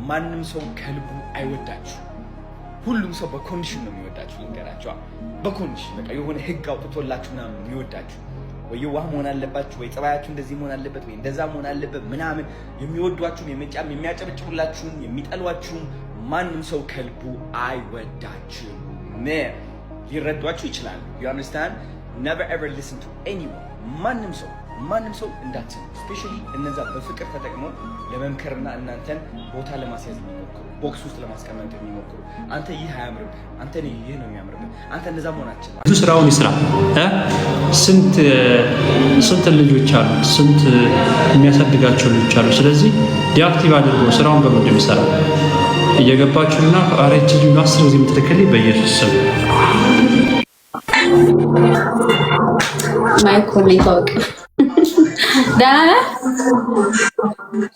ማንም ሰው ከልቡ አይወዳችሁ። ሁሉም ሰው በኮንዲሽን ነው የሚወዳችሁ። ልንገራችሁ፣ በኮንዲሽን በቃ የሆነ ህግ አውጥቶላችሁ ምናምን የሚወዳችሁ። ወይ የዋህ መሆን አለባችሁ፣ ወይ ጸባያችሁ እንደዚህ መሆን አለበት፣ ወይ እንደዛ መሆን አለበት ምናምን። የሚወዷችሁም የሚያጨበጭቡላችሁም የሚጠሏችሁም ማንም ሰው ከልቡ አይወዳችሁም። ሊረዷችሁ ይችላሉ። you understand? never ever listen to anyone። ማንም ሰው እንዳትሰሙ። ስፔሻሊ እነዛ በፍቅር ተጠቅመው ለመምከርና እናንተን ቦታ ለማስያዝ የሚሞክሩ፣ ቦክስ ውስጥ ለማስቀመጥ የሚሞክሩ፣ አንተ ይህ አያምርብህ፣ አንተ ይህ ነው የሚያምርብህ፣ አንተ እንደዛ መሆን አትችልም። ብዙ ስራውን ይስራ። ስንት ልጆች አሉ፣ ስንት የሚያሳድጋቸው ልጆች አሉ። ስለዚህ ዲአክቲቭ አድርጎ ስራውን በምንድን የሚሰራ እየገባችሁና አረች ልጅ 10 ጊዜ የምትልክልኝ በኢየሱስ ስም ማይኮን ይታወቅ። ደህና ነህ?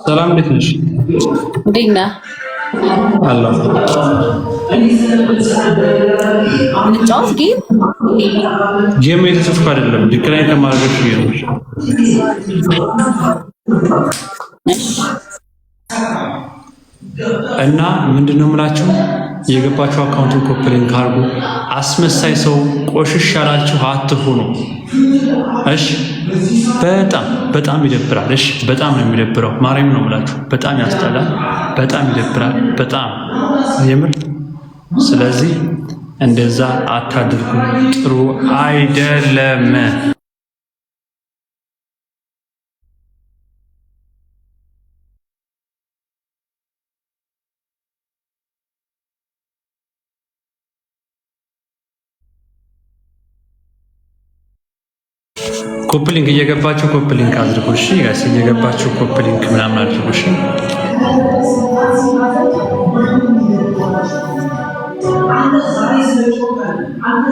ሰላም፣ እንዴት ነሽ? እንዴት ነህ? አለሁ። እንጫወት ጌም የተጽፍኩ አይደለም፣ ዲክላይን ከማድረግሽ ነው። እና ምንድነው የምላችሁ የገባችሁ አካውንቱን ኮፕሊንግ አድርጉ። አስመሳይ ሰው ቆሽሽ ያላችሁ አትሁኑ። እሺ፣ በጣም ይደብራል። እሺ፣ በጣም ነው የሚደብረው። ማርያም ነው የምላችሁ፣ በጣም ያስጠላል፣ በጣም ይደብራል፣ በጣም የምር። ስለዚህ እንደዛ አታድርጉ፣ ጥሩ አይደለም። ኮፕሊንክ እየገባችሁ ኮፕሊንክ አድርጉ። እሺ ጋይስ፣ እየገባችሁ ኮፕሊንክ ምናምን አድርጉ። እሺ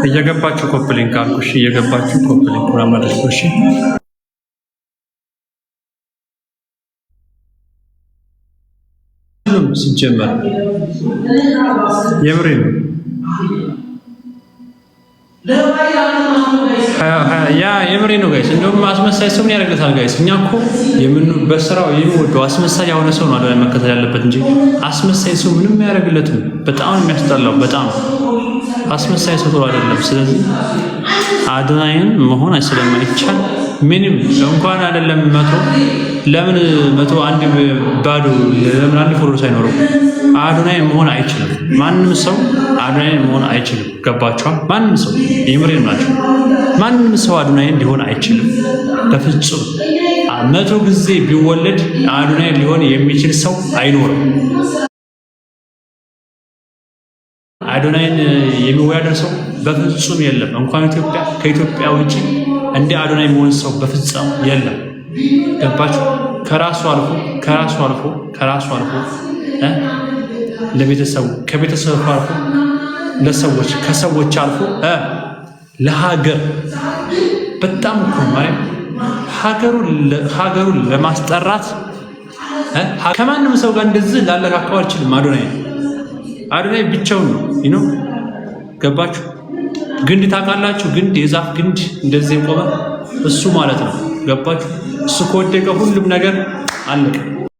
እየገባችሁ ኮፕሊንክ አድርጉ። እሺ እየገባችሁ ኮፕሊንክ ምናምን አድርጉ። እሺ ሲጀመር የምሬ ነው። ያ የምሬ ነው ጋይስ። እንደውም አስመሳይ ሰው ምን ያደርግታል ጋይስ? እኛ እኮ በስራው የሚወደው አስመሳይ የሆነ ሰው ነው አይደል መከተል ያለበት እንጂ አስመሳይ ሰው ምንም ያደርግለትም። በጣም የሚያስጠላው በጣም አስመሳይ ሰው አይደለም። ስለዚህ አዶናይን መሆን ስለማይቻል ምንም እንኳን አይደለም 100 አንድ ባዶ ለምን አንድ ፎሎወር ሳይኖረው አዶናይ መሆን አይችልም። ማንም ሰው አዶናይ መሆን አይችልም። ገባችኋል? ማንም ሰው የምሬን ናቸው። ማንም ሰው አዶናይ ሊሆን አይችልም በፍጹም። 100 ጊዜ ቢወለድ አዶናይ ሊሆን የሚችል ሰው አይኖርም። አዶናይን የሚወዳደር ሰው በፍጹም የለም። እንኳን ከኢትዮጵያ ውጪ እንደ አዶናይ መሆን ሰው በፍጹም የለም። ገባችሁ? ከራሱ አልፎ ለቤተሰቡ፣ ከቤተሰቡ አልፎ ለሰዎች፣ ከሰዎች አልፎ ለሀገር በጣም እኮ ማለት ሀገሩን ለማስጠራት ከማንም ሰው ጋር እንደዚህ ላለካካው አልችልም። አዶናይ ብቻውን ነው። ገባችሁ? ግንድ ታውቃላችሁ? ግንድ፣ የዛፍ ግንድ እንደዚህ የቆመ እሱ ማለት ነው። ገባችሁ? እሱ ከወደቀ ሁሉም ነገር አለቀ።